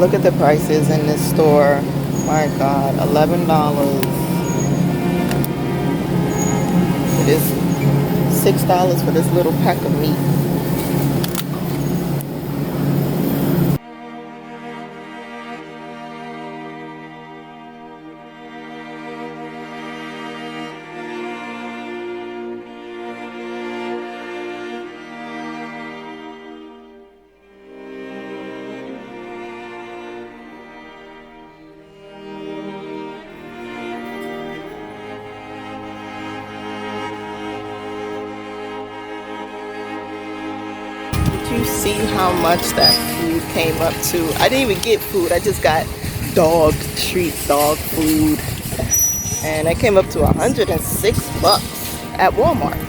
look at the prices in this store. My God, $11. It is $6 for this little pack of meat. You see how much that food came up to. I didn't even get food. I just got dog treats, dog food. And it came up to $106 at Walmart.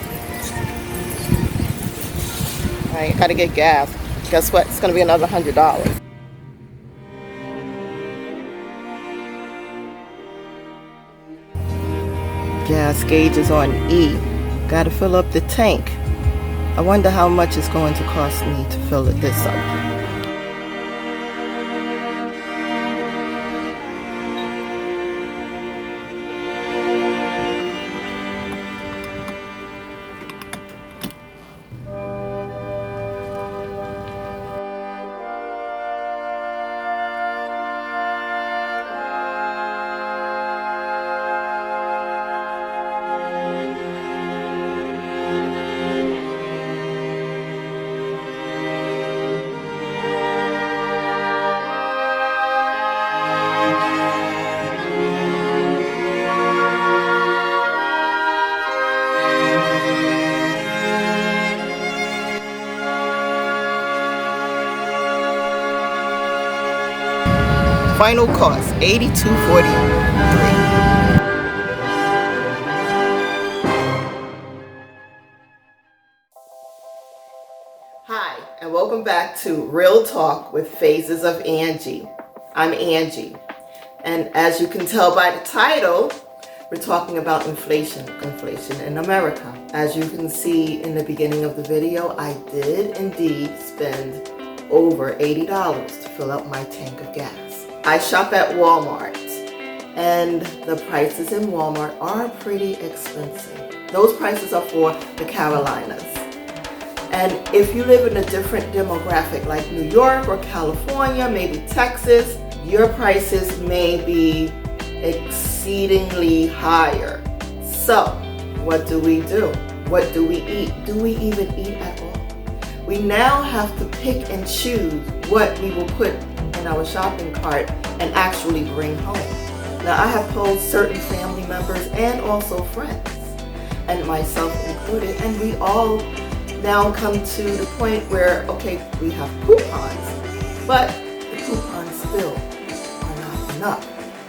I gotta get gas. Guess what? It's gonna be another $100. Gas gauge is on E. Gotta fill up the tank. I wonder how much it's going to cost me to fill this up. Final cost, $82.43. Hi, and welcome back to Real Talk with Phases of Angie. I'm Angie, and as you can tell by the title, we're talking about inflation in America. As you can see in the beginning of the video, I did indeed spend over $80 to fill up my tank of gas. I shop at Walmart, and the prices in Walmart are pretty expensive. Those prices are for the Carolinas. And if you live in a different demographic like New York or California, maybe Texas, your prices may be exceedingly higher. So, what do we do? What do we eat? Do we even eat at all? We now have to pick and choose what we will put in our shopping cart and actually bring home. Now, I have told certain family members and also friends, and myself included, and we all now come to the point where, okay, we have coupons, but the coupons still are not enough.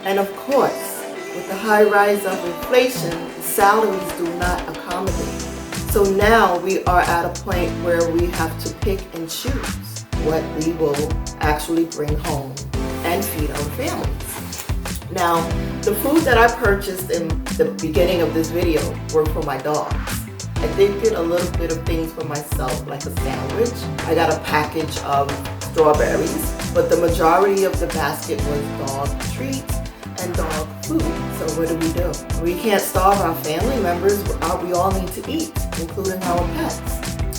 And of course, with the high rise of inflation, the salaries do not accommodate. So now we are at a point where we have to pick and choose what we will actually bring home and feed our families. Now, the food that I purchased in the beginning of this video were for my dogs. I did get a little bit of things for myself, like a sandwich. I got a package of strawberries, but the majority of the basket was dog treats and dog food. So what do? We can't starve our family members. We all need to eat, including our pets.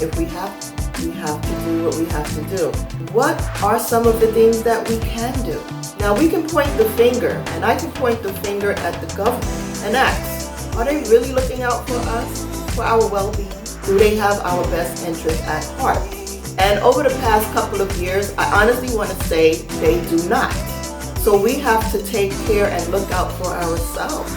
If we have to. We have to do what we have to do. What are some of the things that we can do? Now, we can point the finger, and I can point the finger at the government and ask, are they really looking out for us, for our well-being? Do they have our best interest at heart? And over the past couple of years, I honestly want to say they do not. So we have to take care and look out for ourselves.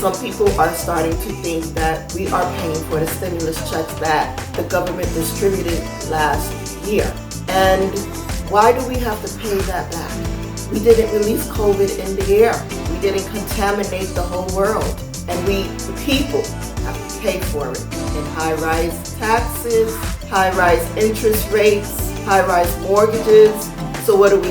Some people are starting to think that we are paying for the stimulus checks that the government distributed last year. And why do we have to pay that back? We didn't release COVID in the air. We didn't contaminate the whole world. And we, the people, have to pay for it in high-rise taxes, high-rise interest rates, high-rise mortgages. So what do?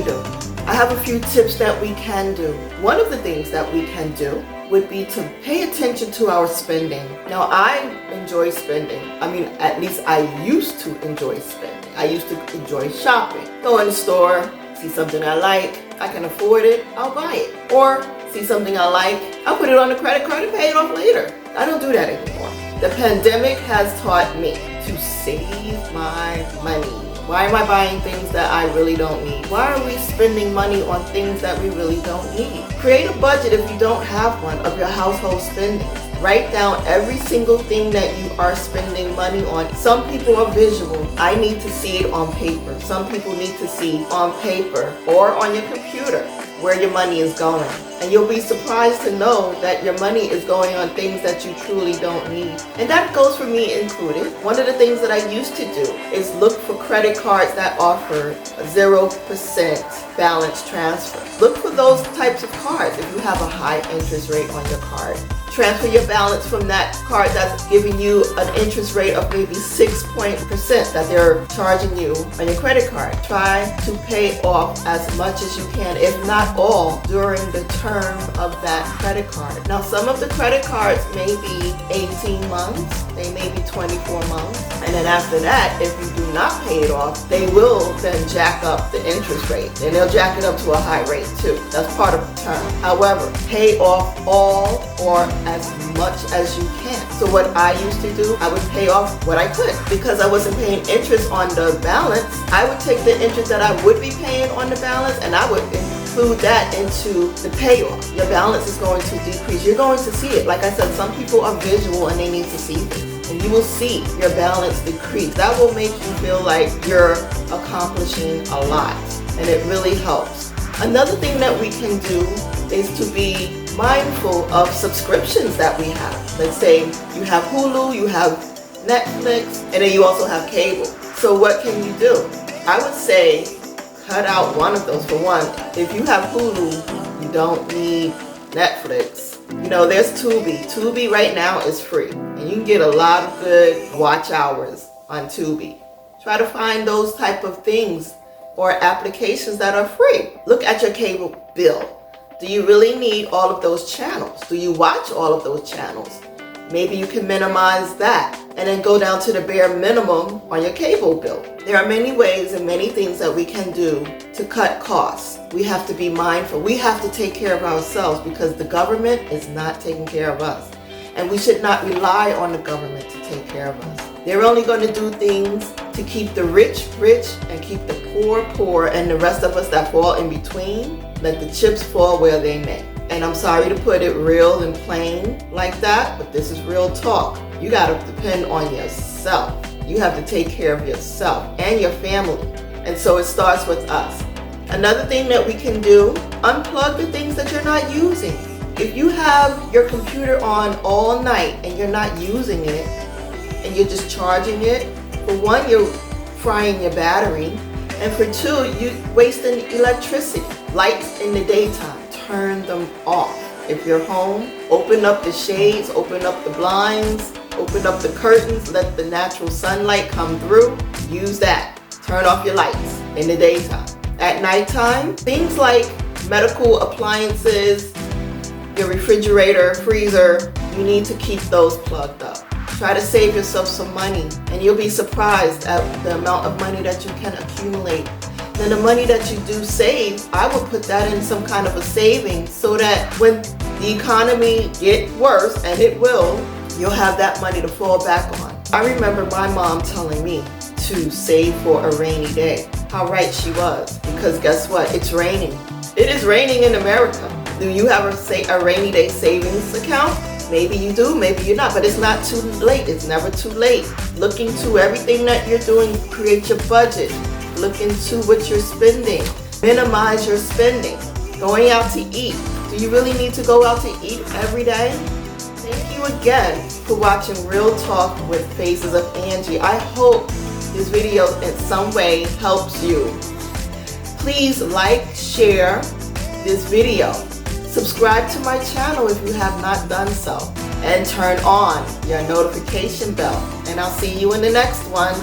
I have a few tips that we can do. One of the things that we can do would be to pay attention to our spending. Now, I enjoy spending. I mean, at least I used to enjoy spending. I used to enjoy shopping. Go in the store, See something I like, I can afford it, I'll buy it. Or see something I like, I'll put it on the credit card and pay it off later. I don't do that anymore. The pandemic has taught me to save my money. Why am I buying things that I really don't need? Why are we spending money on things that we really don't need? Create a budget if you don't have one of your household spending. Write down every single thing that you are spending money on. Some people are visual. I need to see it on paper. Some people need to see on paper or on your computer where your money is going. And you'll be surprised to know that your money is going on things that you truly don't need. And that goes for me included. One of the things that I used to do is look for credit cards that offer a 0% balance transfer. Look for those types of cards if you have a high interest rate on your card. Transfer your balance from that card that's giving you an interest rate of maybe 6% that they're charging you on your credit card. Try to pay off as much as you can, if not all, during the term of that credit card. Now, some of the credit cards may be 18 months, they may be 24 months, and then after that, if you do not pay it off, they will then jack up the interest rate, and they'll jack it up to a high rate too. That's part of the term. However, pay off all or as much as you can. So what I used to do, I would pay off what I could. Because I wasn't paying interest on the balance, I would take the interest that I would be paying on the balance and I would include that into the payoff. Your balance is going to decrease. You're going to see it. Like I said, some people are visual and they need to see things. And you will see your balance decrease. That will make you feel like you're accomplishing a lot. And it really helps. Another thing that we can do is to be mindful of subscriptions that we have. Let's say you have Hulu, you have Netflix, and then you also have cable. So what can you do? I would say cut out one of those. For one, if you have Hulu, you don't need Netflix. You know, there's Tubi. Tubi right now is free, and you can get a lot of good watch hours on Tubi. Try to find those type of things or applications that are free. Look at your cable bill. Do you really need all of those channels? Do you watch all of those channels? Maybe you can minimize that and then go down to the bare minimum on your cable bill. There are many ways and many things that we can do to cut costs. We have to be mindful. We have to take care of ourselves because the government is not taking care of us. And we should not rely on the government to take care of us. They're only going to do things to keep the rich rich and keep the poor poor, and the rest of us that fall in between, let the chips fall where they may. And I'm sorry to put it real and plain like that, but this is real talk. You got to depend on yourself. You have to take care of yourself and your family. And so it starts with us. Another thing that we can do, unplug the things that you're not using. If you have your computer on all night and you're not using it, and you're just charging it, for one, you're frying your battery, and for two, you're wasting electricity. Lights in the daytime, turn them off. If you're home, open up the shades, open up the blinds, open up the curtains, let the natural sunlight come through. Use that. Turn off your lights in the daytime. At nighttime, things like medical appliances, your refrigerator, freezer, you need to keep those plugged up. Try to save yourself some money, and you'll be surprised at the amount of money that you can accumulate. Then the money that you do save, I would put that in some kind of a savings so that when the economy gets worse, and it will, you'll have that money to fall back on. I remember my mom telling me to save for a rainy day. How right she was, because guess what? It's raining. It is raining in America. Do you have a rainy day savings account? Maybe you do, maybe you're not, but it's not too late. It's never too late. Look into everything that you're doing. Create your budget. Look into what you're spending. Minimize your spending. Going out to eat. Do you really need to go out to eat every day? Thank you again for watching Real Talk with Faces of Angie. I hope this video in some way helps you. Please like, share this video. Subscribe to my channel if you have not done so. And turn on your notification bell. And I'll see you in the next one.